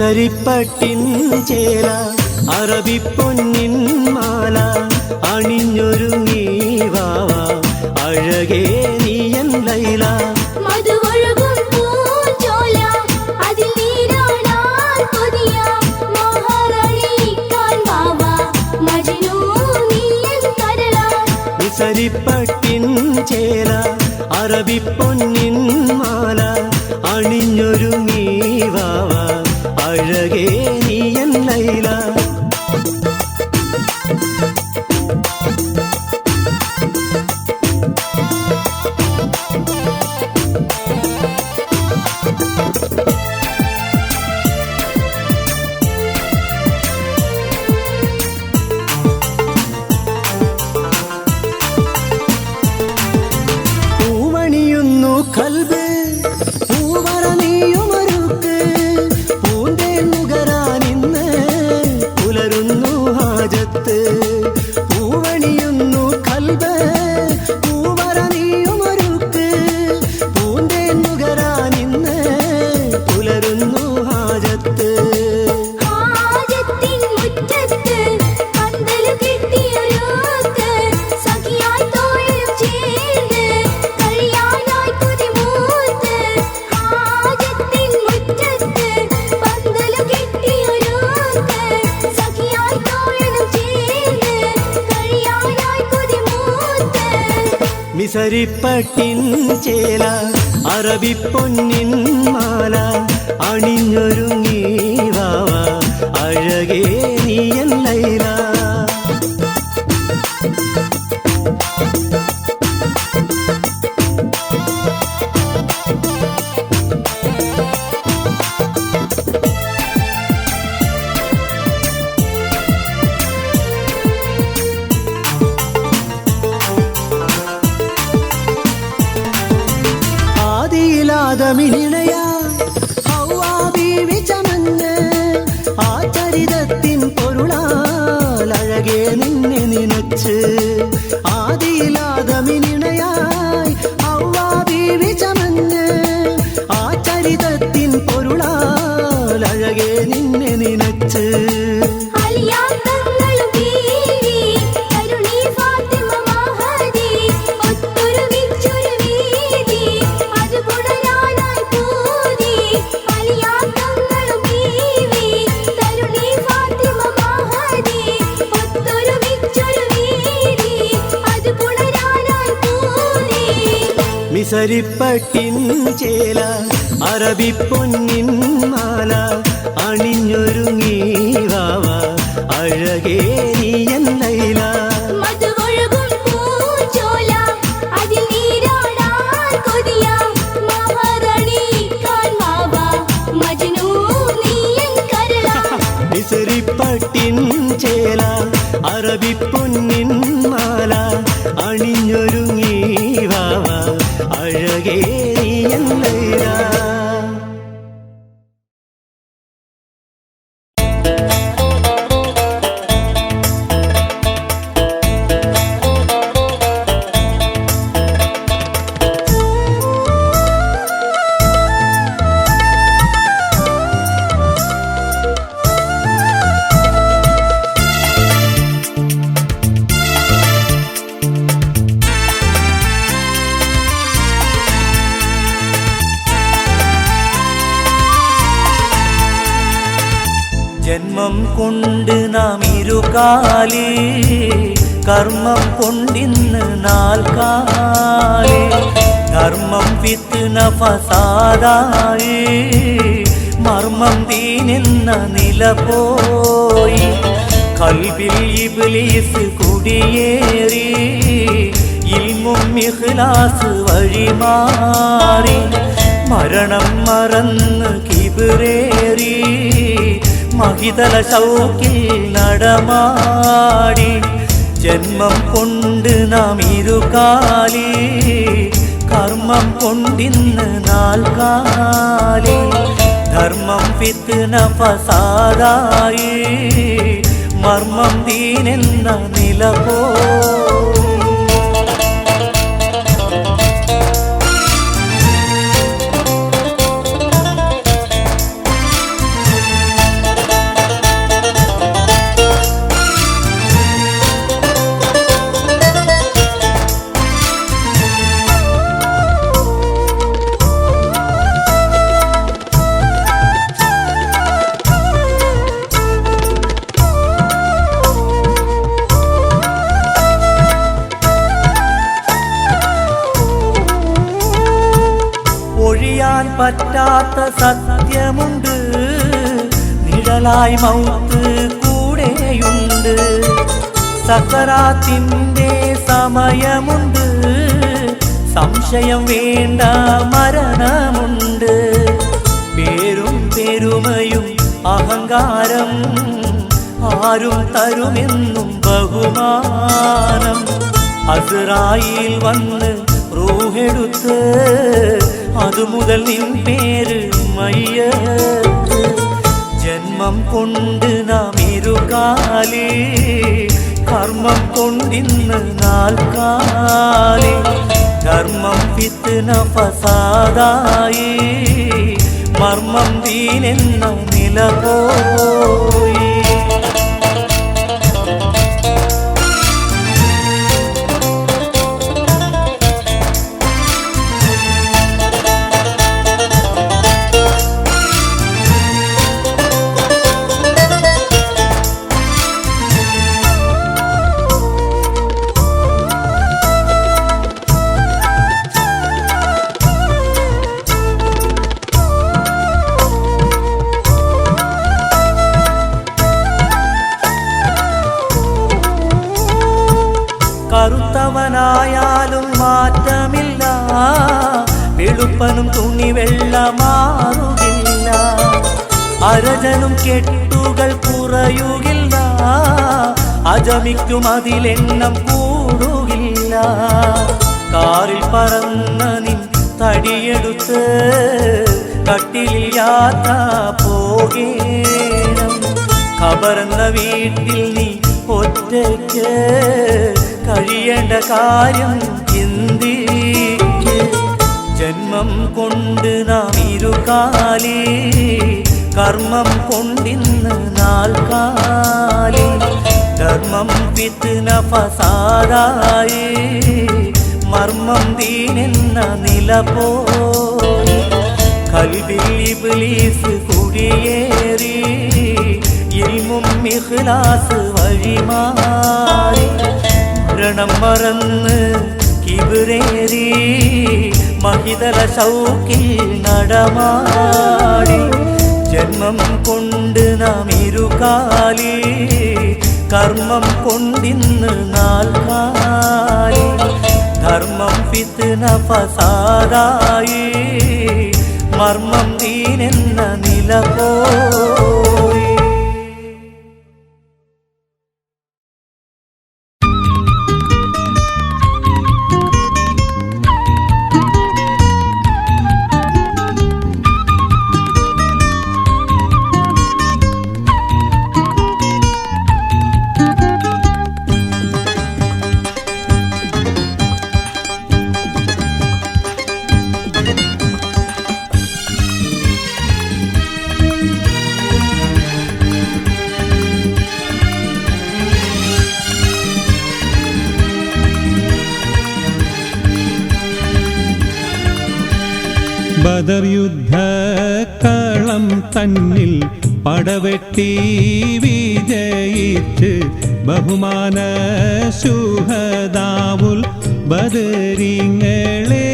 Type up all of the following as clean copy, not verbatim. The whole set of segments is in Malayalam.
മിസരിപ്പട്ടിൻ ചേല അറബിപ്പൊന്നിൻ മാല അണിഞ്ഞൊരുങ്ങി വാവ അഴകേ നീയൻ ലൈല. മിസരിപ്പട്ടിൻ ചേല അറബിപ്പൊന്നിൻ മാല അണിഞ്ഞൊരുങ്ങി വാവ അഴകേ നീയൻ ലൈല. പൂവണിയുന്നു കൽബ് പൂവറ നീയുമരുക്ക് പൂന്തേൻ നുകരാനിന്ന് പുലരുന്നു ഹാജത്ത്. പൂവണിയുന്നു കൽബ് പൂവറ നീയുമരുക്ക് പൂന്തേൻ നുകരാനിന്ന് പുലരുന്നു ഹാജത്ത്. മിസരിപ്പട്ടിൻ ചേല അറബിപ്പൊന്നിൻ മാല അണിഞ്ഞൊരുങ്ങി വാവ അഴകേ നീയൻ ലൈല. ആദിയിലാദമിനിണയ ഹൗവാ ബീവി ചമഞ്ഞ് ആ ചരിതത്തിൻ പൊരുളാൽ അഴകേ നിന്നെ നിനച്ച്. ആദിയിലാദമിനിണയായി ഹൗവാ ബീവി ചമഞ്ഞ് ആ ചരിതത്തിൻ പൊരുളാൽ അഴകേ നിന്നെ നിനച്ച്. മിസരിപ്പട്ടിൻ ചേല അറബിപ്പൊന്നിൻ മാല അണിഞ്ഞൊരുങ്ങി വാവ അഴകേ നീയൻ ലൈല. മിസരിപ്പട്ടിൻ ചേല അറബിപ്പൊന്നിൻ മാല അണിഞ്ഞൊരുങ്ങി വാവ അഴകേ നീയൻ ലൈല. ജന്മം കൊണ്ട് നാം ഇരുകാലി കർമ്മം കൊണ്ടിന്ന് നാൽക്കാലി ധർമ്മം ഫിത്ന ഫസാദായി മർമ്മം ദീനെന്ന നില പോയി കൽബിൽ ഇബ്ലീസ് കുടിയേറി ഇൽമും ഇഖ്ലാസ് വഴിമാറി മരണം മറന്ന് കിബിറേറി മഹിതല ശൗക്കിൽ നടമാടി ജന്മം കൊണ്ട് നാം ഇരുകാലി കർമ്മം കൊണ്ടിന്ന് നാൽക്കാലി ധർമ്മം ഫിത്ന ഫസാദായി മർമ്മം ദീനെന്ന നില പോയി പറ്റാത്ത സത്യമുണ്ട്, നിഴലായി മൗത്ത് കൂടെയുണ്ട്. സക്കറാത്തിന്റെ സമയമുണ്ട്, സംശയം വേണ്ട മരണമുണ്ട്. പേരും പെരുമയും അഹങ്കാരം ആരും തരുമെന്നും ബഹുമാനം. അസ്റായീൽ വന്ന് റൂഹെടുത്ത് അതുമുതൽ നിൻ പേര് മയ്യത്ത്. ജന്മം കൊണ്ട് നാം ഇരുകാലി, കർമ്മം കൊണ്ടിന്ന് നാൽക്കാലി. ധർമ്മം ഫിത്ന ഫസാദായി, മർമ്മം ദീനെന്ന നില പോയി. കറുത്തവനായാലും മാറ്റമില്ല, വെളുപ്പനും തുണി വെള്ള മാറുകില്ല. അരജനും കെട്ടുകൾ കുറയുകില്ല, അജമിക്കും അതിലെണ്ണം കൂടുകില്ല. കാറിൽ പറന്ന നിൻ തടിയെടുത്ത് കട്ടിലിൽ യാത്ര പോകേണം. ഖബറെന്ന വീട്ടിൽ നീ ഒറ്റയ്ക്ക് കഴിയേണ്ട കാര്യം ചിന്തിക്ക്. ജന്മം കൊണ്ട് നാം ഇരുകാലി, കർമ്മം കൊണ്ടിന്ന് നാൽക്കാലി. ധർമ്മം ഫിത്ന ഫസാദായി, മർമ്മം ദീനെന്ന നില പോയി. ഖൽബിൽ ഇബ്ലീസ് കുടിയേറി, ഇൽമും ഇഖ്ലാസ് വഴിമാറി. മരണം മറന്ന് കിബിറേറി, മഹിതല ശൗക്കിൽ നടമാടി. ജന്മം കൊണ്ട് നാം ഇരുകാലി, കർമ്മം കൊണ്ടിന്ന് നാൽക്കാലി. ധർമ്മം ഫിത്ന ഫസാദായി, മർമ്മം ദീനെന്ന നില പോയി. ബദർ യുദ്ധക്കളം തന്നിൽ പടവെട്ടി വിജയിച്ച് ബഹുമാന ശുഹദാവുൽ ബദരിങ്ങളെ.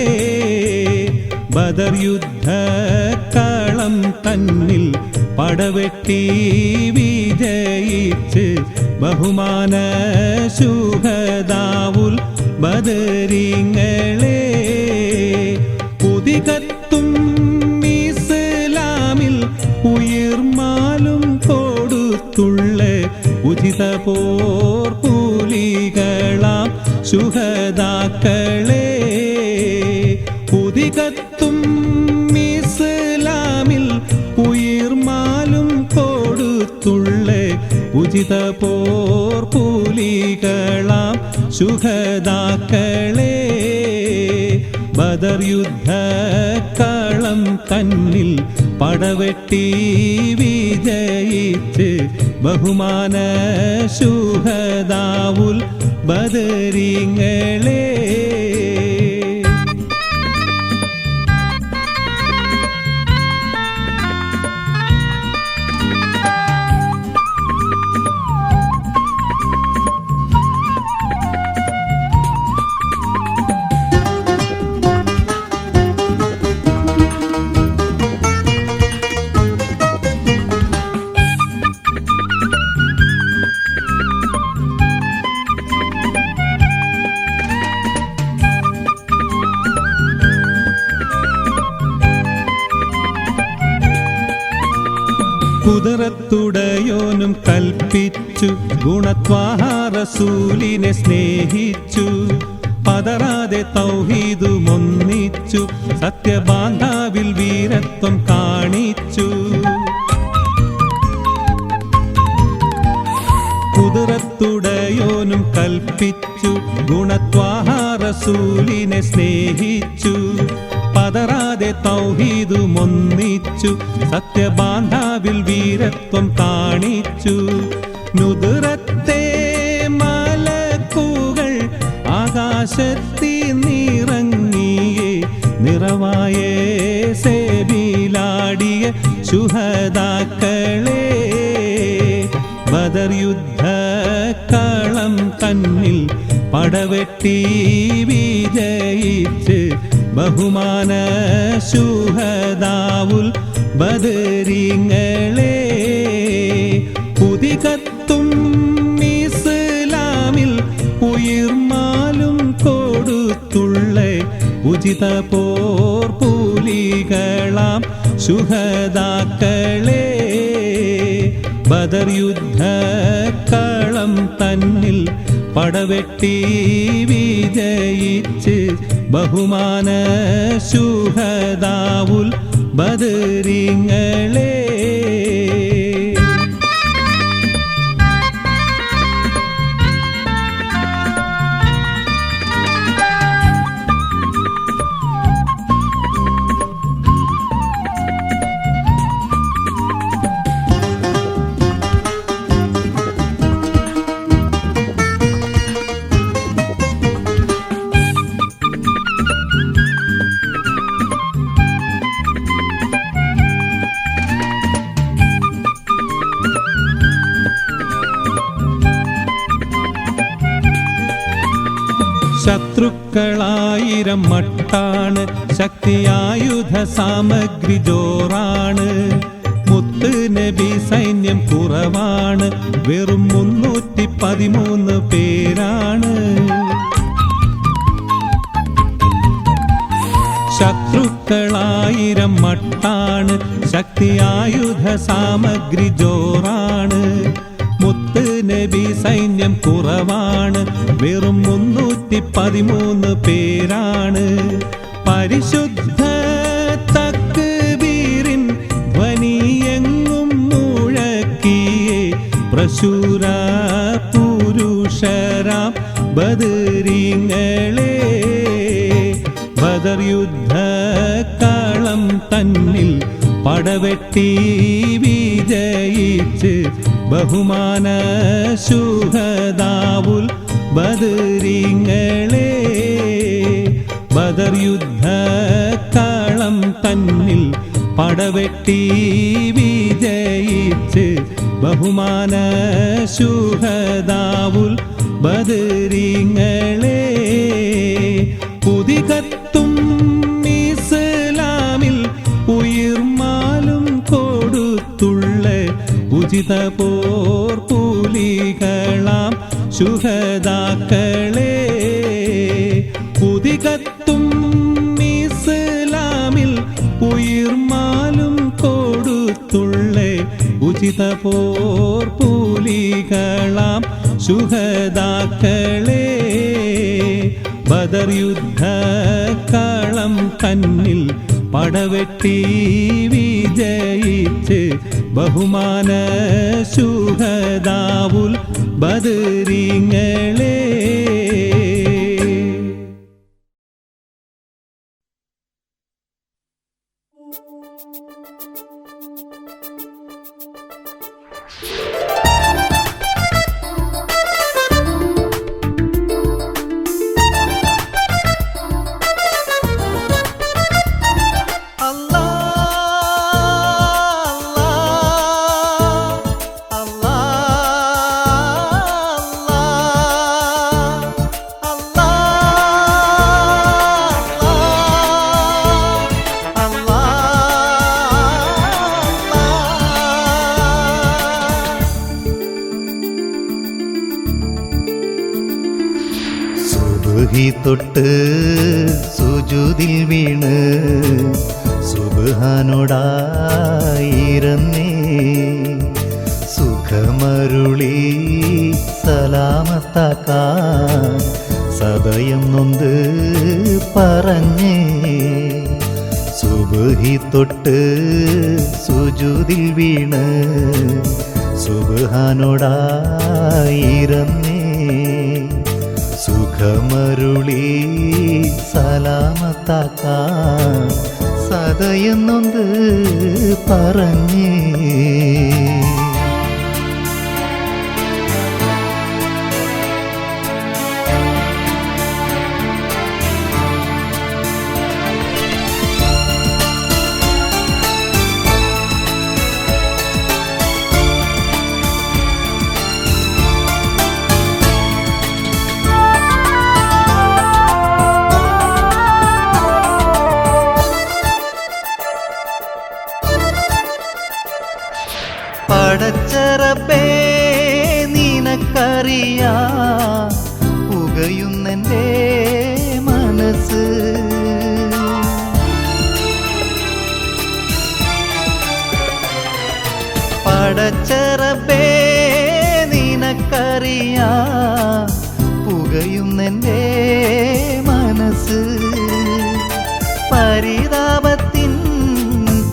ബദർ യുദ്ധക്കളം തന്നിൽ പടവെട്ടി വിജയിച്ച് ബഹുമാന ശുഹദാവുൽ ബദരിങ്ങളെ. പുതികത്തും ഇസ്ലാമിൽ ഉയർമാലും കൊടുത്തുള്ള ഉചിത പോർ പുലികളാം ശുഹദാക്കളെ. പുതികത്തും ഇസ്ലാമിൽ ഉയർമാലും കൊടുത്തുള്ള ഉചിത പോർ പുലികളാം ശുഹദാക്കളെ. ബദർ യുദ്ധക്കളം തന്നിൽ പടവെട്ടി വിജയിച്ച് ബഹുമാന ശുഹദാവുൽ ബദരിങ്ങളെ. കുതിരത്തുടയോനും കൽപ്പിച്ചു ഗുണത്വാഹ റസൂലിനെ സ്നേഹിച്ചു പതറാതെ തൗഹീദുമൊന്നിച്ചു സത്യബാന്ധാവിൽ വീരത്വം കാണിച്ചു കുതിരത്തുടയോനും കൽപ്പിച്ചു ഗുണത്വാഹ റസൂലിനെ സ്നേഹിച്ചു പതറാതെ തൗഹീദുമൊന്നിച്ചു സത്യബാന്ധാവിൽ വീരത്വം കാണിച്ചു നുദുറത്തെ മലക്കുകൾ ആകാശത്തിൽ നിറങ്ങിയേ നിറവായ സേബിലാടിയ ശുഹദാക്കളെ ബദർ യുദ്ധക്കളം തന്നിൽ പടവെട്ടി വിജയിച്ച് ബഹുമാന ശുഹദാവുൽ ബദരീങ്ങളെ പുതികത്തും ഇസ്ലാമിൽ ഉയിർമാലും കൊടുത്തുള്ള ഉചിത പോർപൂലികളാം ശുഹദാക്കളെ ബദർ യുദ്ധക്കളം തന്നിൽ പടവെട്ടി വിജയിച്ച് ബഹുമാന ശുഹദാവുൽ ബദരീങ്ങളെ ശത്രുക്കളായിരം മട്ടാണ് ശക്തിയായുധ സാമഗ്രി ജോറാണ് മുത്ത് നബി സൈന്യം കുറവാണ് വെറും 313 പേരാണ് ശത്രുക്കളായിരം മട്ടാണ് ശക്തിയായുധ സാമഗ്രി ജോറാണ് മുത്ത് നബി സൈന്യം കുറവാണ് വെറും 313 പേരാണ് പരിശുദ്ധ തക്ബീറിൻ ധ്വനിയെങ്ങും മുഴക്കിയേ പ്രശൂര പുരുഷരാം ബദരീങ്ങളെ ബദർ യുദ്ധക്കളം തന്നിൽ പടവെട്ടി വിജയിച്ച് ബഹുമാന ശുഹദാവുൽ ബദരീങ്ങളെ ബദർ യുദ്ധക്കളം തന്നിൽ പടവെട്ടി വിജയിച്ച് ബഹുമാന ശുഹദാവുൽ ബദരീങ്ങളെ പുതികത്തും ഇസ്ലാമിൽ ഉയിർമാലും കൊടുത്തുള്ള ഉചിത പോർപൂലികളാം ശുഹദാക്കളെ പുതികത്തും ഇസ്ലാമിൽ ഉയിർമാലും കൊടുത്തുള്ള ഉചിത പോർപൂലികളാം ശുഹദാക്കളെ ബദർ യുദ്ധക്കളം തന്നിൽ പടവെട്ടി വിജയിച്ച് ബഹുമാന ശുഹദാവുൽ ബദരീങ്ങളെ തൊട്ട് സുജൂദിൽ വീണ് സുബ്ഹാനോടായിരന്നേ സുഖമരുളി സലാമത്താക്കാൻ സദയം നൊന്ത് പറഞ്ഞേ സുബ്ഹി തൊട്ട് സുജൂദിൽ വീണ് സുബ്ഹാനോടായിരന്നേ സുഖമരുളി സലാമത്താക്കാൻ സദയം നൊന്ത് പറഞ്ഞേ പടച്ചറപ്പേ നിനക്കറിയാ പുകയുന്നെൻ്റെ മനസ്സ് പടച്ചറപ്പേ നിനക്കറിയാ പുകയുന്നെൻ്റെ മനസ്സ് പരിതാപത്തിൻ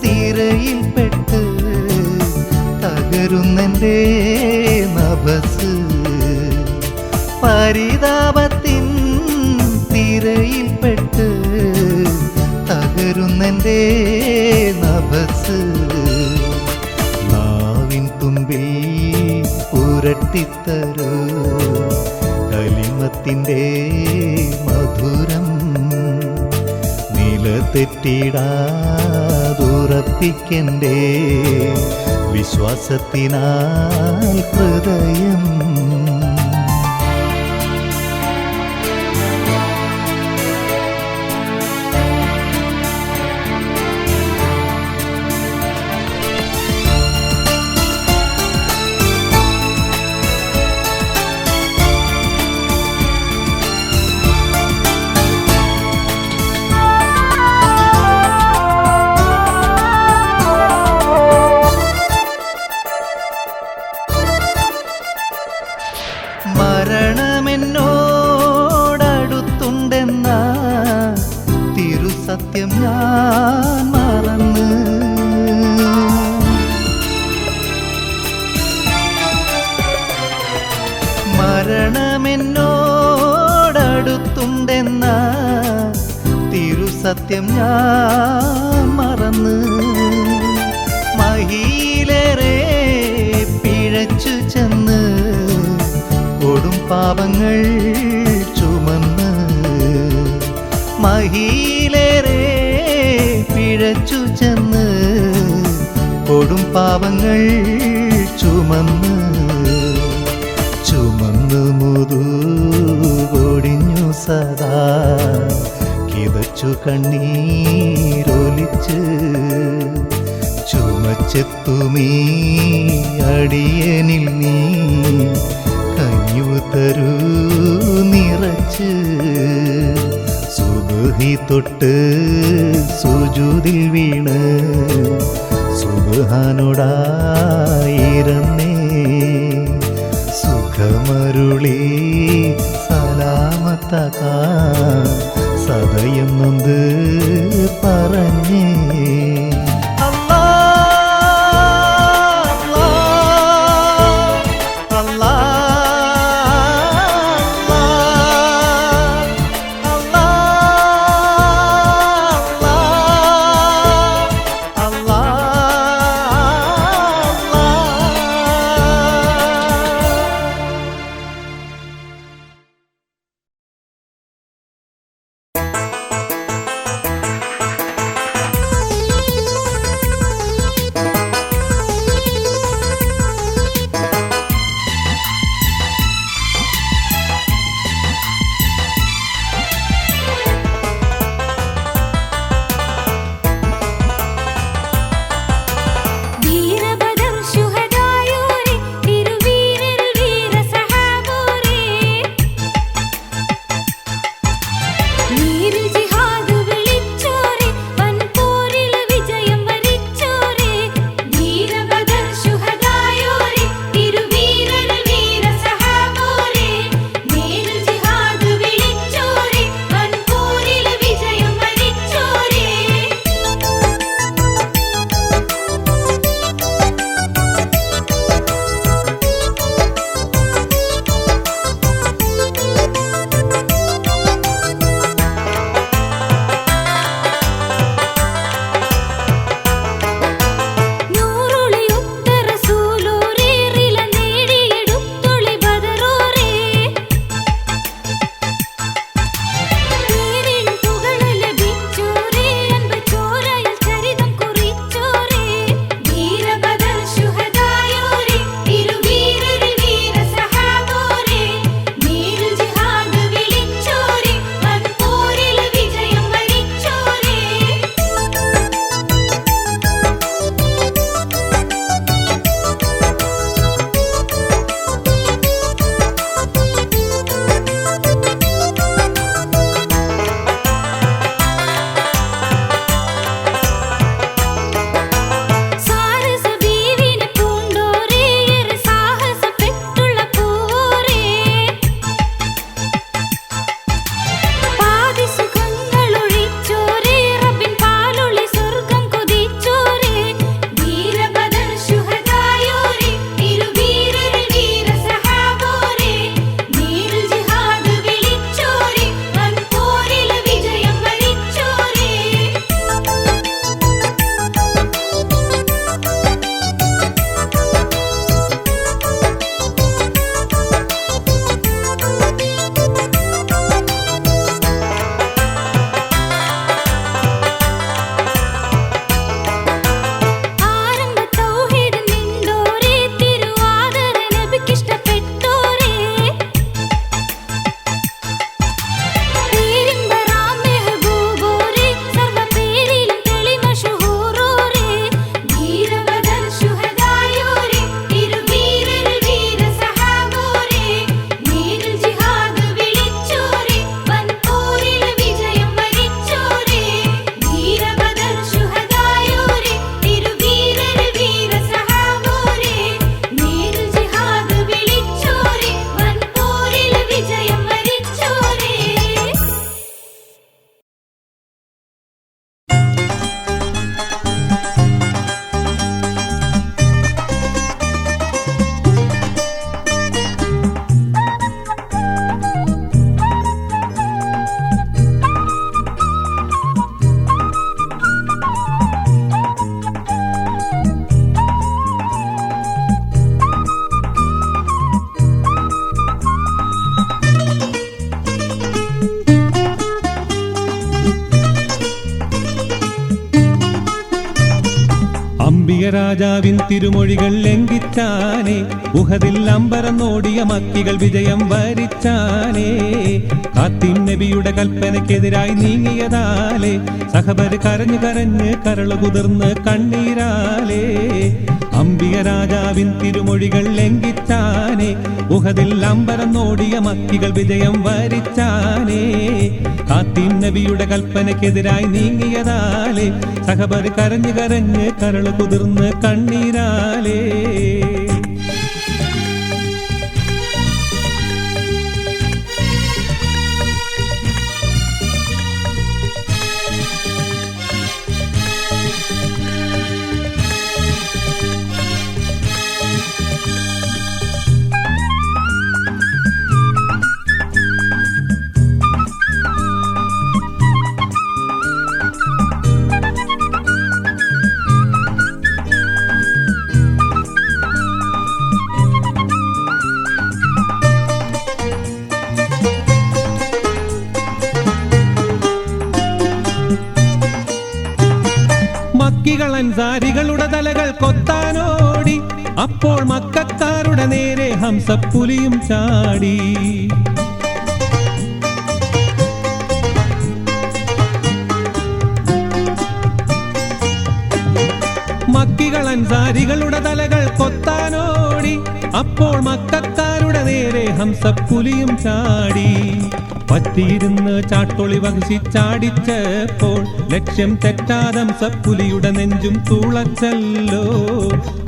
തിരയിൽപ്പെട്ട് തകരുന്നെൻ്റെ നഭസ് പരിതാപത്തിൻ തിരയിൽപ്പെട്ട് തകരുന്നെൻ്റെ നഭസ് നാവിൻ തുമ്പിൽ പുരട്ടിത്തരൂ കലിമത്തിൻ്റെ മധുരം നിലതെറ്റിടാതുറപ്പിക്കൻ്റെ വിശ്വാസത്തിനാൽ ഹൃദയം മരണമെന്നോടടുത്തുണ്ടെന്ന തിരുസത്യം ഞാൻ മറന്ന് മരണമെന്നോടടുത്തുണ്ടെന്ന തിരുസത്യം ഞാൻ മറന്ന് മഹിയിലേറെ പിഴച്ചു ചെന്ന് കൊടും പാപങ്ങൾ ചുമന്ന് മഹിയിലേറെ പിഴച്ചു ചെന്ന് കൊടും പാപങ്ങൾ ചുമന്ന് ചുമന്ന് മുതുകൊടിഞ്ഞു സദാ കിതച്ചു കണ്ണീരൊലിച്ച് ചുമച്ചെത്തുമീ അടിയനിൽ നീ കനിവു തരൂ നിറച്ച് സുബ്ഹി തൊട്ട് സുജൂദിൽ വീണ് സുബ്ഹാനോടായിരന്നേ സുഖമരുളി സലാമത്താക്കാൻ സദയം നൊന്ത് പറഞ്ഞേ രാജാവിൻ തിരുമൊഴികൾ ലംഘിച്ചാനേ, ഉഹദിൽ അമ്പരം നോടിയ മക്കികൾ വിജയം വരിച്ചാനേ. ഖാത്തിം നബിയുടെ കൽപ്പനയ്ക്കെതിരായി നീങ്ങിയതാലേ, സഹബര് കരഞ്ഞു കരഞ്ഞ് കരള് കുതിർന്ന് കണ്ണീരാലേ. അംബിക രാജാവിൻ തിരുമൊഴികൾ ലംഘിച്ചാനേ, ഉഹദിൽ അമ്പരം നോടിയ മക്കികൾ വിജയം വരിച്ചാനേ. ഖാത്തിം നബിയുടെ കൽപ്പനയ്ക്കെതിരായി നീങ്ങിയതാലേ, സഹബര് കരഞ്ഞു കരഞ്ഞ് കരള് കുതിർന്ന് കണ്ണീരാലേ. മക്കികൾ അൻസാരികളുടെ തലകൾ കൊത്താനോടി, അപ്പോൾ മക്കക്കാരുടെ നേരെ ഹംസപ്പുലിയും ചാടി. മക്കികൾ അൻസാരികളുടെ തലകൾ കൊത്താനോടി, അപ്പോൾ മക്കക്കാരുടെ നേരെ ഹംസപ്പുലിയും ചാടി. പറ്റിയിരുന്ന് ചാട്ടൊളി വഹിച്ച് ചാടിച്ചപ്പോൾ ലക്ഷ്യം തെറ്റാതം സപ്പുലിയുടെ നെഞ്ചും തുളച്ചല്ലോ.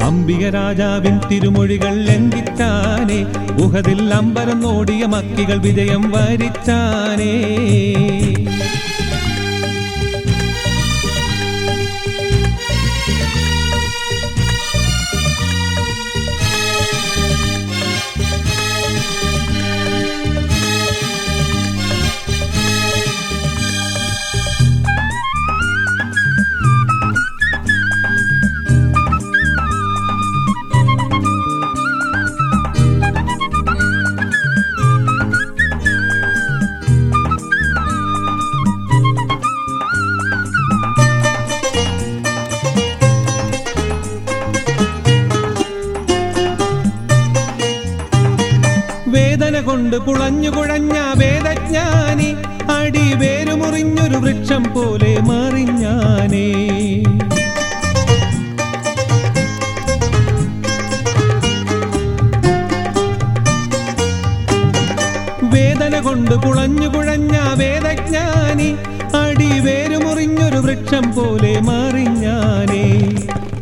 അംബിക രാജാവിൻ തിരുമൊഴികൾ ലംഘിച്ചാനേ, ഉഹദിൽ അമ്പരം നോടിയ മക്കികൾ വിജയം വരിച്ചാനേ. വേദന കൊണ്ട് പുളഞ്ഞു കുഴഞ്ഞ വേദജ്ഞാനി, അടി വേരുമുറിഞ്ഞൊരു വൃക്ഷം പോലെ മറിഞ്ഞാനേ. വേദന കൊണ്ട് പുളഞ്ഞു കുഴഞ്ഞ വേദജ്ഞാനി, അടി വേരുമുറിഞ്ഞൊരു വൃക്ഷം പോലെ മറിഞ്ഞാനേ.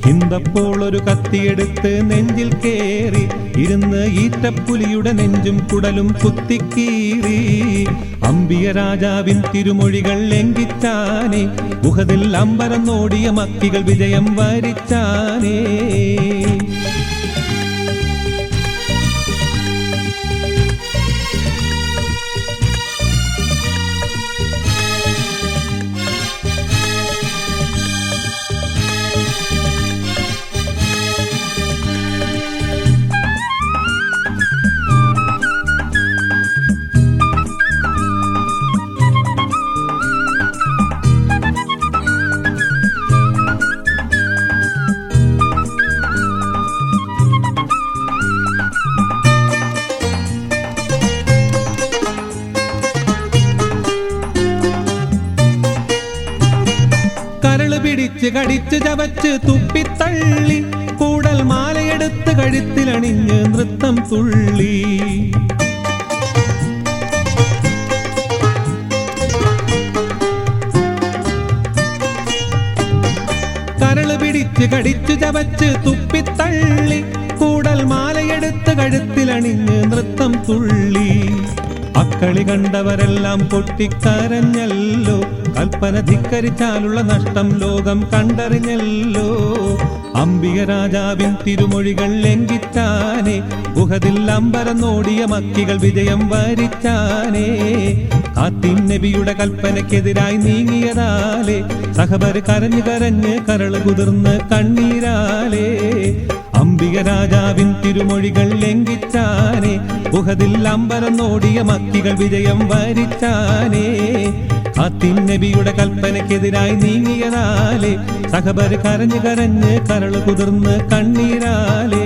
ഹിന്ദപ്പോൾ ഒരു കത്തിയെടുത്ത് നെഞ്ചിൽ കേറി ഇരുന്ന് ഈറ്റപ്പുലിയുടെ നെഞ്ചും കുടലും കുത്തിക്കീറി. അംബിക രാജാവിൻ തിരുമൊഴികൾ ലംഘിച്ചാനേ, ഉഹദിൽ അമ്പരം നോടിയ മക്കികൾ വിജയം വരിച്ചാനേ. കരള് പിടിച്ച് കടിച്ച് ചവച്ച് തുപ്പിത്തള്ളി, കൂടൽ മാലയെടുത്ത് കഴുത്തിലണിഞ്ഞ് നൃത്തം തുള്ളി. കരള് പിടിച്ച് കടിച്ച് ചവച്ച് തുപ്പിത്തള്ളി, കൂടൽ മാലയെടുത്ത് കഴുത്തിലണിഞ്ഞ് നൃത്തം തുള്ളി. അക്കളി കണ്ടവരെല്ലാം പൊട്ടിക്കരഞ്ഞല്ലോ, കൽപ്പന ധിക്കരിച്ചാലുള്ള നഷ്ടം ലോകം കണ്ടറിഞ്ഞല്ലോ. അംബിക രാജാവിൻ തിരുമൊഴികൾ ലംഘിച്ചാനേ, ഉഹദിൽ അമ്പരം നോടിയ മക്കികൾ വിജയം വരിച്ചാനേ. ഖാത്തിം നബിയുടെ കൽപ്പനയ്ക്കെതിരായി നീങ്ങിയതാലേ, സഹബര് കരഞ്ഞു കരഞ്ഞ് കരള് കുതിർന്ന് കണ്ണീരാലേ. അംബിക രാജാവിൻ തിരുമൊഴികൾ ലംഘിച്ചാനേ, ഉഹദിൽ അമ്പരം നോടിയ മക്കികൾ വിജയം വരിച്ചാനേ. ആത്തിൻ നബിയുടെ കൽപ്പനയ്ക്കെതിരായി നീങ്ങിയതാലേ സഹബര് കരഞ്ഞ് കരഞ്ഞ് കരള് കുതിർന്ന് കണ്ണീരാലേ